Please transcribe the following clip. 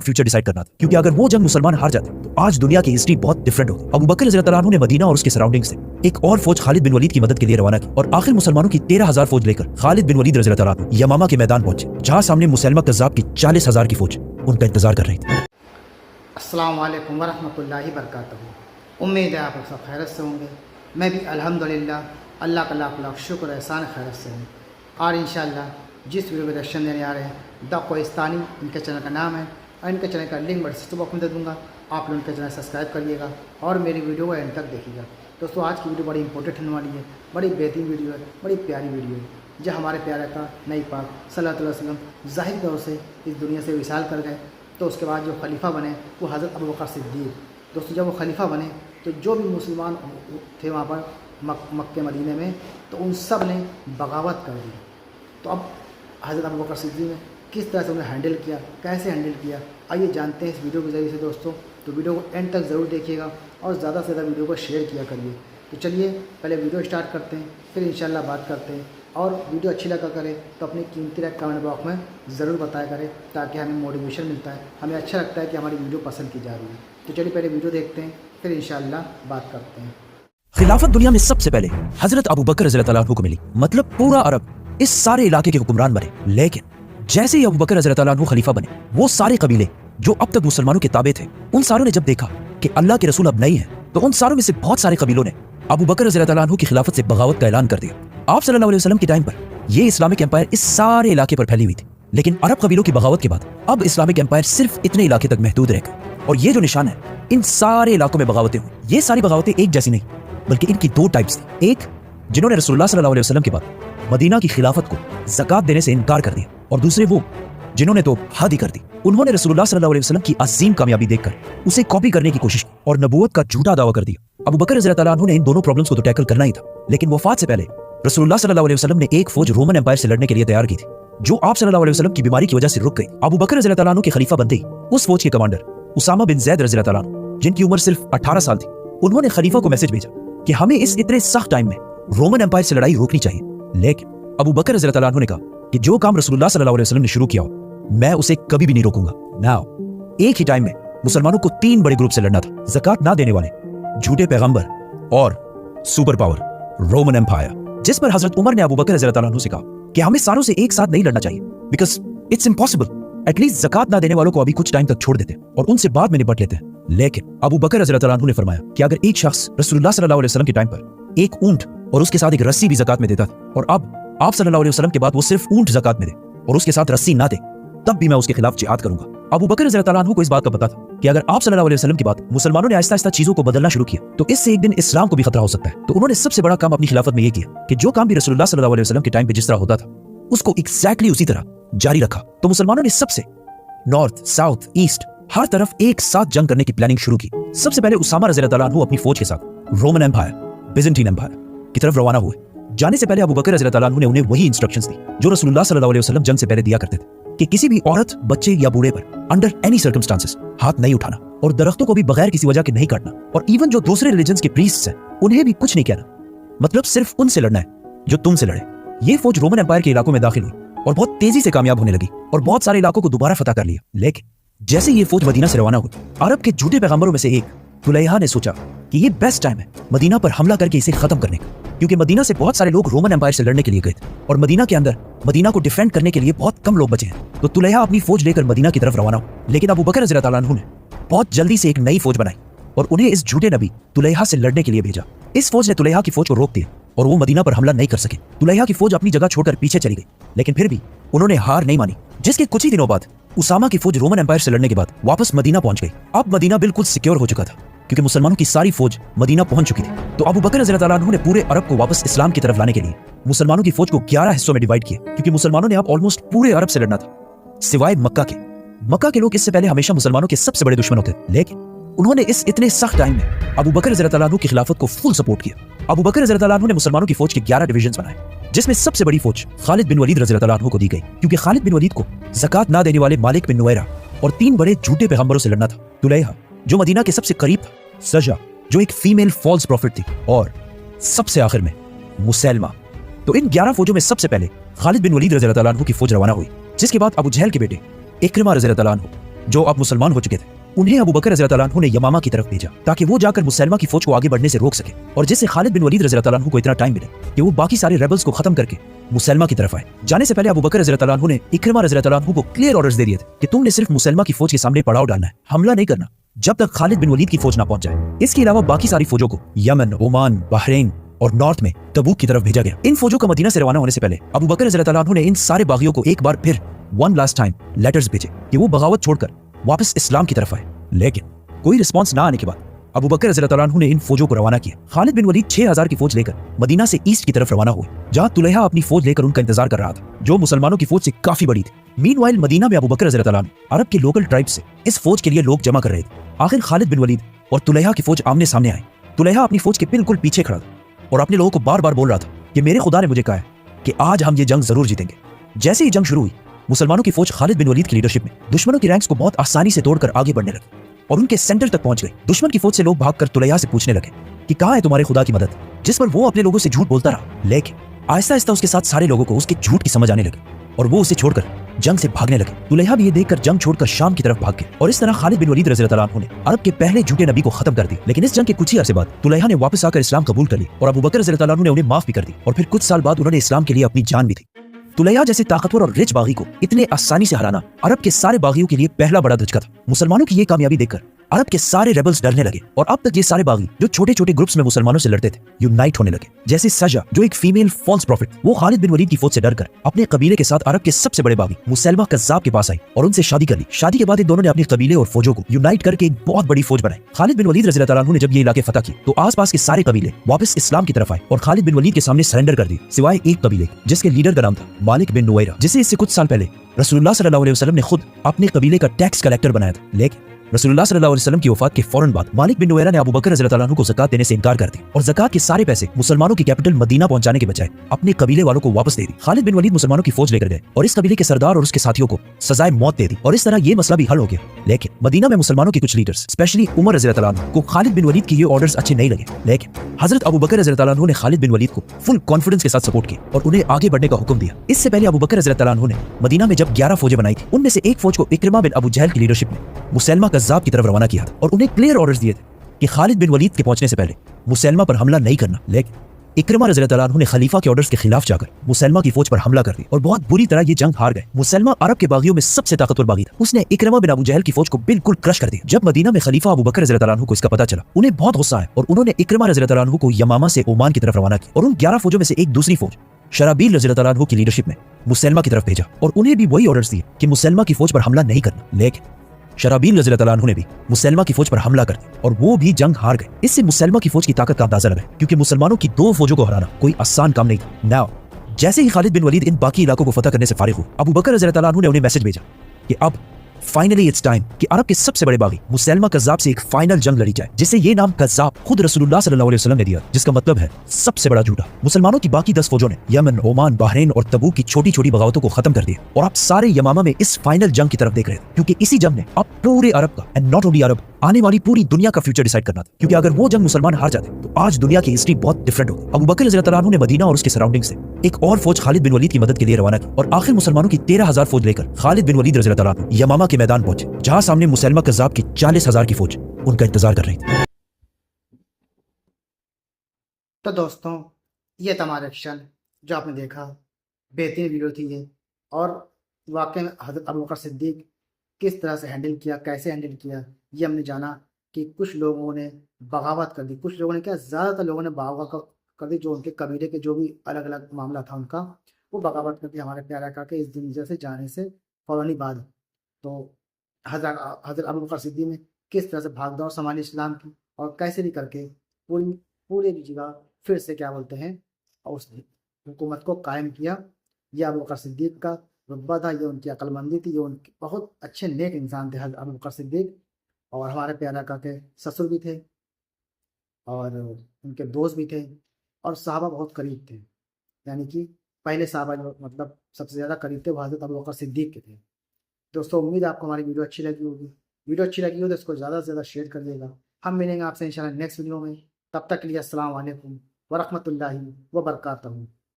Future decide करना था, क्योंकि अगर वो जंग मुसलमान हार जाते तो आज दुनिया की हिस्ट्री बहुत डिफरेंट होती। अबू बकर रज़ियल्लाहु अन्हु ने मदीना और उसके सराउंडिंग से एक और फौज खालिद बिन वलीद की मदद के लिए रवाना की और आखिर मुसलमानों की 13,000 फौज लेकर खालिद बिन वलीद रज़ियल्लाहु अन्हु यमामा के मैदान पहुंचे, जहां सामने मुसैलमा कज़्ज़ाब की 40,000 की फौज उनका इंतजार कर रही थी। अस्सलाम वालेकुम वरहमतुल्लाहि बरकातहू। उम्मीद है आप लोग सब खैरत से होंगे। मैं भी अल्हम्दुलिल्लाह अल्लाह का लाख लाख शुक्र एहसान खैरत से हूँ। और इंशाअल्लाह जिस वीडियो को रिएक्शन देने आ रहे हैं द कोहिस्तानी, इनके चैनल का नाम है और इनके चैनल का लिंक मैं डिस्क्रिप्शन बॉक्स में दे दूँगा। आप लोग उनके चैनल सब्सक्राइब करिएगा और मेरी वीडियो को एंड तक देखिएगा। दोस्तों आज की वीडियो बड़ी इंपॉर्टेंट होने वाली है, बड़ी बेहतरीन वीडियो है, बड़ी प्यारी वीडियो है। जब हमारे प्यारे का नई पाक सल्लल्लाहु अलैहि वसल्लम ज़ाहिर तौर से इस दुनिया से विशाल कर गए, तो उसके बाद जो खलीफा बने वो हज़रत अबू बकर सिद्दीक़। दोस्तों जब वो खलीफा बने तो जो भी मुसलमान थे वहाँ पर मक्के मदीने में, तो उन सब ने बगावत कर दी। तो अब हज़रत अबू बकर सिद्दीक़ ने किस तरह से उन्हें हैंडल किया, कैसे हैंडल किया, आइए जानते हैं इस वीडियो के ज़रिए से। दोस्तों तो वीडियो को एंड तक ज़रूर देखिएगा और ज़्यादा से ज़्यादा वीडियो को शेयर किया करिए। तो चलिए पहले वीडियो स्टार्ट करते हैं, फिर इंशाल्लाह बात करते हैं। और वीडियो अच्छी लगा करे तो अपनी कीमती राय कमेंट बॉक्स में ज़रूर बताया करें, ताकि हमें मोटिवेशन मिलता है, हमें अच्छा लगता है कि हमारी वीडियो पसंद की जा रही है। तो चलिए पहले वीडियो देखते हैं, फिर इंशाल्लाह बात करते हैं। खिलाफत दुनिया में सबसे पहले हजरत अबू बकर रज़ियल्लाहु अन्हु को मिली, मतलब पूरा अरब इस सारे इलाके के हुक्मरान बने। लेकिन जैसे ही अबू बकर रज़ियल्लाहु अन्हु खलीफा बने, वो सारे कबीले जो अब तक मुसलमानों के ताबे थे, उन सारों ने जब देखा कि अल्लाह के रसूल अब नहीं है, तो उन सारों में से बहुत सारे कबीलों ने अबू बकर रज़ियल्लाहु अन्हु की खिलाफत से बगावत का ऐलान कर दिया। आप सल्लल्लाहु अलैहि वसल्लम के टाइम पर ये इस्लामिक एम्पायर इस सारे इलाके पर फैली हुई थी, लेकिन अरब कबीलों की बगावत के बाद अब इस्लामिक एम्पायर सिर्फ इतने इलाके तक महदूद रह गए। और ये जो निशान है, इन सारे इलाकों में बगावतें हुई। ये सारी बगावतें एक जैसी नहीं, बल्कि इनकी दो टाइप्स थी। एक जिन्होंने रसूलुल्लाह सल्लल्लाहु अलैहि वसल्लम के बाद मदीना की खिलाफत को ज़कात देने से इनकार कर दिया, और दूसरे वो जिन्होंने तो हद ही कर दी। उन्होंने रसूलुल्लाह सल्लल्लाहु अलैहि वसल्लम की अजीम कामयाबी देखकर उसे कॉपी करने की कोशिश की और नबूवत का झूठा दावा कर दिया। अबू बकर रज़ियल्लाहु अन्हु ने इन दोनों प्रॉब्लम्स को तो टैकल करना ही था, लेकिन वफात से पहले रसूलुल्लाह सल्लल्लाहु अलैहि वसल्लम ने एक फौज रोमन एम्पायर से लड़ने के लिए तैयार की थी, जो आप सल्लल्लाहु अलैहि वसल्लम की बीमारी की वजह से रुक गई। अबू बकर रज़ियल्लाहु अन्हु के खलीफा बनते ही उस फौज के कमांडर उसामा बिन ज़ैद रज़ियल्लाहु अन्हु, जिनकी उम्र सिर्फ 18 साल थी, उन्होंने खलीफा को मैसेज भेजा कि हमें इस इतने सख्त टाइम में रोमन एम्पायर से लड़ाई रोकनी चाहिए। लेकिन अबू बकर रज़ियल्लाहु अन्हु ने कहा कि जो काम रसूलुल्लाह सल्लल्लाहु अलैहि वसल्लम ने शुरू किया हो, मैं उसे कभी भी नहीं रोकूंगा। नाउ एक ही टाइम में मुसलमानों को 3 बड़े ग्रुप से लड़ना था, ज़कात ना देने वाले, झूठे पैगंबर और सुपर पावर रोमन एम्पायर। जिस पर हजरत उमर ने अबू बकर रज़ियल्लाहु अन्हु से कहा कि हमें सारों से एक साथ नहीं लड़ना चाहिए, बिकॉज इट्स इम्पॉसिबल। एटलीस्ट ज़कात ना देने वालों को अभी कुछ टाइम तक छोड़ देते और उनसे बाद में निपट लेते हैं। लेकिन अबू बकर रज़ियल्लाहु अन्हु ने फरमाया कि अगर एक शख्स रसूलुल्लाह सल्लल्लाहु अलैहि वसल्लम के टाइम पर एक ऊंट और उसके साथ एक रस्सी भी ज़कात में देता था, और अब आप सल्लल्लाहु अलैहि वसल्लम के बाद वो सिर्फ ऊंट ज़कात में दे और उसके साथ रस्सी ना दे, तब भी मैं उसके खिलाफ जिहाद करूंगा। अबू बकर रज़ियल्लाहु अन्हु को इस बात का पता था कि अगर आप सल्लल्लाहु अलैहि वसल्लम के बाद मुसलमानों ने आहिस्ता आहिस्ता चीजों को बदलना शुरू किया, तो इससे एक दिन इस्लाम को भी खतरा हो सकता है। तो उन्होंने सबसे बड़ा काम अपनी खिलाफत में यह किया कि जो काम भी रसूलुल्लाह सल्लल्लाहु अलैहि वसल्लम के टाइम पे जिस तरह होता था, उसको एग्जैक्टली उसी तरह जारी रखा। तो मुसलमानों ने सबसे नॉर्थ, साउथ, ईस्ट हर तरफ एक साथ जंग करने की प्लानिंग शुरू की। सबसे पहले उसामा रज़ियल्लाहु अन्हु अपनी फौज के साथ रोमन एम्पायर, बिजेंटीन एम्पायर की तरफ रवाना हुए। जाने से पहले अबू बकर रज़ियल्लाहु अन्हु ने उन्हें वही इंस्ट्रक्शंस दी जो रसूलुल्लाह सल्लल्लाहु अलैहि वसल्लम जंग से पहले दिया करते थे, कि किसी भी औरत, बच्चे या बूढ़े पर अंडर एनी सर्कमस्टांसेस हाथ नहीं उठाना, और दरख्तों को भी बगैर किसी वजह के नहीं काटना, और इवन जो दूसरे रिलीजन्स के प्रीस्ट्स हैं उन्हें भी कुछ नहीं कहना, मतलब सिर्फ उनसे लड़ना है जो तुमसे लड़े। ये फौज रोमन एम्पायर के इलाकों में दाखिल हुई और बहुत तेजी से कामयाब होने लगी और बहुत सारे इलाकों को दोबारा फतह कर लिया। लेकिन जैसे ये फौज मदीना से रवाना हुई, अरब के झूठे पैगंबरों में से एक तुलैहा ने सोचा कि ये बेस्ट टाइम है मदीना पर हमला करके इसे खत्म करने का, क्योंकि मदीना से बहुत सारे लोग रोमन एम्पायर से लड़ने के लिए गए थे और मदीना के अंदर मदीना को डिफेंड करने के लिए बहुत कम लोग बचे हैं। तो तुलैहा अपनी फौज लेकर मदीना की तरफ रवाना हुआ, लेकिन अबू बकर रज़ियल्लाहु अन्हु ने बहुत जल्दी से एक नई फौज बनाई और उन्हें इस झूठे नबी तुलैहा से लड़ने के लिए भेजा। इस फौज ने तुलैहा की फौज को रोक दिया और वो मदीना पर हमला नहीं कर सके। तुलैहा की फौज अपनी जगह छोड़कर पीछे चली गई, लेकिन फिर भी उन्होंने हार नहीं मानी, जिसके कुछ ही दिनों बाद उसामा की फौज रोमन एम्पायर से लड़ने के बाद वापस मदीना पहुंच गई। अब मदीना बिल्कुल सिक्योर हो चुका था, क्योंकि मुसलमानों की सारी फौज मदीना पहुंच चुकी थी। तो अबू बकर रज़ियल्लाहु अन्हु ने पूरे अरब को वापस इस्लाम की तरफ लाने के लिए मुसलमानों की फौज को 11 हिस्सों में डिवाइड किया, क्योंकि मुसलमानों ने अब ऑलमोस्ट पूरे अरब से लड़ना था, सिवाय मक्का के। मक्का के लोग इससे पहले हमेशा मुसलमानों के सबसे बड़े दुश्मन होते, लेकिन उन्होंने इस इतने सख्त टाइम में अबू बकर रज़ियल्लाहु अन्हु की खिलाफत को फुल सपोर्ट किया। अबू बकर रज़ियल्लाहु अन्हु ने मुसलमानों की फौज के 11 डिवीजन बनाए, जिसमें सबसे बड़ी फौज खालिद बिन वलीद रज़ियल्लाहु अन्हु को दी गई, क्योंकि खालिद बिन वलीद को ज़कात ना देने वाले मालिक बिन नुवैरा और 3 बड़े झूठे पैगंबरों से लड़ना था। तुलैहा जो मदीना के सबसे करीब था, सजा जो एक फीमेल फॉल्स प्रॉफिट थी, और सबसे आखिर में मुसैलमा। तो इन 11 फौजों में सबसे पहले खालिद बिन वलीद रज़ियल्लाहु अन्हु की फौज रवाना हुई, जिसके बाद अबू जहल के बेटे इक्रिमा रज़ियल्लाहु अन्हु जो अब मुसलमान हो चुके थे, उन्हें अबू बकर रज़ी अल्लाह अन्हु ने यमामा की तरफ भेजा ताकि वो जाकर मुसलमा की फौज को आगे बढ़ने से रोक सके, और जिससे खालिद बिन वलीद रज़ी अल्लाह अन्हु को इतना टाइम मिले कि वो बाकी सारे रेबल्स को खत्म करके मुसलमा की तरफ आए। जाने से पहले अबू बकर रज़ी अल्लाह अन्हु ने इकरमा रज़ी अल्लाह अन्हु को क्लियर ऑर्डर्स दे दिए थे कि तुमने सिर्फ मुसलमा की फौज के सामने पड़ाव डालना है, हमला नहीं करना जब तक खालिद बिन वलीद की फौज ना पहुंच जाए। इसके अलावा बाकी सारी फौजों को यमन, ओमान, बहरीन और नॉर्थ में तबूक की तरफ भेजा गया। इन फौजों का मदीना से रवाना होने से पहले अबू बकर रज़ी अल्लाह अन्हु ने इन सारे बागियों को एक बार फिर वन लास्ट टाइम लेटर्स भेजे कि वो बगावत छोड़कर वापस इस्लाम की तरफ आए, लेकिन कोई रिस्पॉन्स ना आने के बाद अबू बकर रज़ी अल्लाह अन्हु ने इन फौजों को रवाना किया। खालिद बिन वलीद 6000 की फौज लेकर मदीना से ईस्ट की तरफ रवाना हुए, जहां तुलैहा अपनी फौज लेकर उनका इंतजार कर रहा था, जो मुसलमानों की फौज से काफी बड़ी थी। मीनवाइल मदीना में अबू बकर रज़ी अल्लाह अन्हु अरब के लोकल ट्राइब से इस फौज के लिए लोग जमा कर रहे थे। आखिर खालिद बिन वलीद और तुलैहा की फौज आमने सामने आई। तुलैहा अपनी फौज के बिल्कुल पीछे खड़ा था और अपने लोगों को बार बार बोल रहा था कि मेरे खुदा ने मुझे कहा है कि आज हम ये जंग जरूर जीतेंगे। जैसे ही जंग शुरू हुई, मुसलमानों की फौज खालिद बिन वलीद की लीडरशिप में दुश्मनों की रैंक्स को बहुत आसानी से तोड़कर आगे बढ़ने लगी और उनके सेंटर तक पहुंच गई। दुश्मन की फौज से लोग भागकर तुलैहा से पूछने लगे कि कहां है तुम्हारे खुदा की मदद, जिस पर वो अपने लोगों से झूठ बोलता रहा। लेकिन आहिस्ता आहिस्ता उसके साथ सारे लोगों को उसके झूठ की समझ आने लगी और वो उसे छोड़कर जंग से भागने लगे। तुलैहा भी ये देखकर जंग छोड़कर शाम की तरफ भाग गए और इस तरह खालिद बिन वलीद रज़ी अल्लाह अन्हु ने अरब के पहले झूठे नबी को खत्म कर दी। लेकिन इस जंग के कुछ ही अरसे बाद तुलैहा ने वापस आकर इस्लाम कबूल कर ली और अबू बकर रज़ी अल्लाह अन्हु ने उन्हें माफ भी कर दी और फिर कुछ साल बाद उन्होंने इस्लाम के लिए अपनी जान भी दी। तुलैहा जैसे ताकतवर और रिच बागी को इतने आसानी से हराना अरब के सारे बागियों के लिए पहला बड़ा धचका था। मुसलमानों की ये कामयाबी देखकर अरब के सारे रेबल्स डरने लगे और अब तक ये सारे बागी जो छोटे छोटे ग्रुप्स में मुसलमानों से लड़ते थे यूनाइट होने लगे। जैसे सजा, जो एक फीमेल फॉल्स प्रॉफिट, वो खालिद बिन वलीद की फौज से डरकर अपने कबीले के साथ अरब के सबसे बड़े बागी मुसलमा कज़्ज़ाब के पास आई और उनसे शादी कर ली। शादी के बाद इन दोनों ने अपने कबीले और फौजों को यूनाइट करके एक बहुत बड़ी फौज बनाई। खालिद बिन वलीद रज़ी अल्लाह अन्हु ने जब ये इलाके फतह किए तो आसपास के सारे कबीले वापस इस्लाम की तरफ आए और खालिद बिन वलीद के सामने सरेंडर कर दिए, सिवाय एक कबीले जिसके लीडर का नाम था मालिक बिन नुवैरा, जिसे इससे कुछ साल पहले रसूलुल्लाह सल्लल्लाहु अलैहि वसल्लम ने खुद अपने कबीले का टैक्स कलेक्टर बनाया था। लेकिन रसूलुल्लाह सल्लल्लाहु अलैहि वसल्लम की वफात के फौरन बाद मालिक बिन नुवैरा ने अबू बकर रज़ी अल्लाह अन्हु को ज़कात देने से इनकार कर दिया और ज़कात के सारे पैसे मुसलमानों की कैपिटल मदीना पहुंचाने के बजाय अपने कबीले वालों को वापस दे दी। खालिद बिन वलीद मुसलमानों की फौज लेकर गए और इस कबीले के सरदार और उसके साथियों को सजाए मौत दे दी और इस तरह ये मसला भी हल हो गया। लेकिन मदीना में मुसलमानों के कुछ लीडर्स, स्पेशली उमर रज़ी अल्लाह अन्हु को खालिद बिन वलीद के ये ऑर्डर्स अच्छे नहीं लगे। लेकिन हजरत अबू बकर रज़ी अल्लाह अन्हु ने खालिद बिन वलीद को फुल कॉन्फिडेंस के साथ सपोर्ट किया और उन्हें आगे बढ़ने का हुक्म दिया। इससे पहले अबू बकर रज़ी अल्लाह अन्हु ने मदीना में जब 11 फौजें बनाई थी, उनमें से एक फौज को इकरमा बिन अबू जहल की लीडरशिप में मुसलमा कज़्ज़ाब की तरफ रवाना किया था और उन्हें क्लियर ऑर्डर्स दिए थे कि खालिद बिन वलीद के पहुंचने से पहले मुसलमा पर हमला नहीं करना। लेकिन इकरमा रज़ी अल्लाह अन्हु ने खलीफा के ऑर्डर्स के खिलाफ जाकर मुसलमा की फौज पर हमला कर दी और बहुत बुरी तरह ये जंग हार गए। मुसलमा अरब के बागियों में सबसे ताकतवर बागी था, उसने इकरमा बिन अबू जहल की फौज को बिल्कुल क्रश कर दिया। जब मदीना में खलीफा अबू बकर रज़ी अल्लाह अन्हु को इसका पता चला, उन्हें बहुत गुस्सा आया और उन्होंने इकरमा रज़ी अल्लाह अन्हु को यमामा से ओमान की तरफ रवाना किया और उन 11 फौजों में से एक दूसरी फौज शराबील रज़ी अल्लाह अन्हु की लीडरशिप में मुसलमा की तरफ भेजा और उन्हें भी वही ऑर्डर्स दिए कि मुसलमा की फौज पर हमला नहीं करना। लेकिन शराबील रज़ी अल्लाह अन्हु ने भी मुसलमा की फौज पर हमला कर दिया और वो भी जंग हार गए। इससे मुसलमा की फौज की ताकत का अंदाजा लगा, क्योंकि मुसलमानों की 2 फौजों को हराना कोई आसान काम नहीं था। नाउ जैसे ही खालिद बिन वलीद इन बाकी इलाकों को फतह करने से फारिग हुए, अबू बकर रज़ी अल्लाह अन्हु ने उन्हें मैसेज भेजा कि अब फाइनली इट्स टाइम कि अरब के सबसे बड़े बागी मुसलमा कज़्ज़ाब से एक फाइनल जंग लड़ी जाए, जिससे ये नाम कज़्ज़ाब खुद रसूलुल्लाह सल्लल्लाहु अलैहि वसल्लम ने दिया, जिसका मतलब है सबसे बड़ा झूठा। मुसलमानों की बाकी 10 फौजों ने यमन, ओमान, बहरीन और तबूक की छोटी छोटी बगावतों को खत्म कर दिया और अब सारे यमामा में इस फाइनल जंग की तरफ देख रहे थे, क्योंकि इसी जंग ने अब पूरे अरब का एंड नॉट ओनली अरब आने वाली पूरी दुनिया का फ्यूचर डिसाइड करना था। क्योंकि अगर वो जंग मुसलमान हार जाते तो आज दुनिया की हिस्ट्री बहुत डिफरेंट होती। अबू बकर रज़ी अल्लाह अन्हु ने मदीना और उसके सराउंडिंग से एक और फौज खालिद बिन वलीद की मदद के लिए रवाना की और आखिर मुसलमानों की 13,000 फौज लेकर खालिद बिन वलीद रज़ी अल्लाह अन्हु यमामा के मैदान पहुंचे, जहां सामने मुसलमा कज़्ज़ाब की 40,000 की फौज उनका इंतजार कर रही थी। तो दोस्तों, ये था हमारा एक्शन जो आपने देखा। बेहतरीन वीडियो थी ये, और वाकई में हज़रत अबू बकर सिद्दीक किस तरह से हैंडल किया, कैसे हैंडल किया, ये हमने जाना कि कुछ लोगों ने बगावत कर दी। कुछ लोगों ने क्या, ज़्यादातर लोगों ने बगावत कर दी, जो उनके कबीले के जो भी अलग अलग मामला था उनका, वो बगावत कर दी हमारे प्यारे आका के इस दुनिया से जाने से फ़ौरन ही बाद। तो हज़रत अबू बकर सिद्दीक ने किस तरह से भाग दौड़ संभाली इस्लाम की, और कैसे भी करके पूरे की जगह फिर से क्या बोलते हैं, उस हुकूमत को कायम किया। यह अबू बकर सिद्दीक का रुतबा था, ये उनकी अक्लमंदी थी, ये उनके बहुत अच्छे नेक इंसान थे हज़रत अबू बकर सिद्दीक। और हमारे प्यारे आका के ससुर भी थे और उनके दोस्त भी थे, और सहाबा बहुत करीब थे। यानी कि पहले सहाबा जो मतलब सबसे ज़्यादा करीब थे वो हज़रत अबू बकर सिद्दीक के थे। दोस्तों, उम्मीद है आपको हमारी वीडियो अच्छी लगी होगी। वीडियो अच्छी लगी हो तो इसको ज़्यादा से ज़्यादा शेयर कर देगा। हम मिलेंगे आपसे इंशाल्लाह नेक्स्ट वीडियो में। तब तक के लिए अस्सलाम वालेकुम व रहमतुल्लाहि व बरकातहू।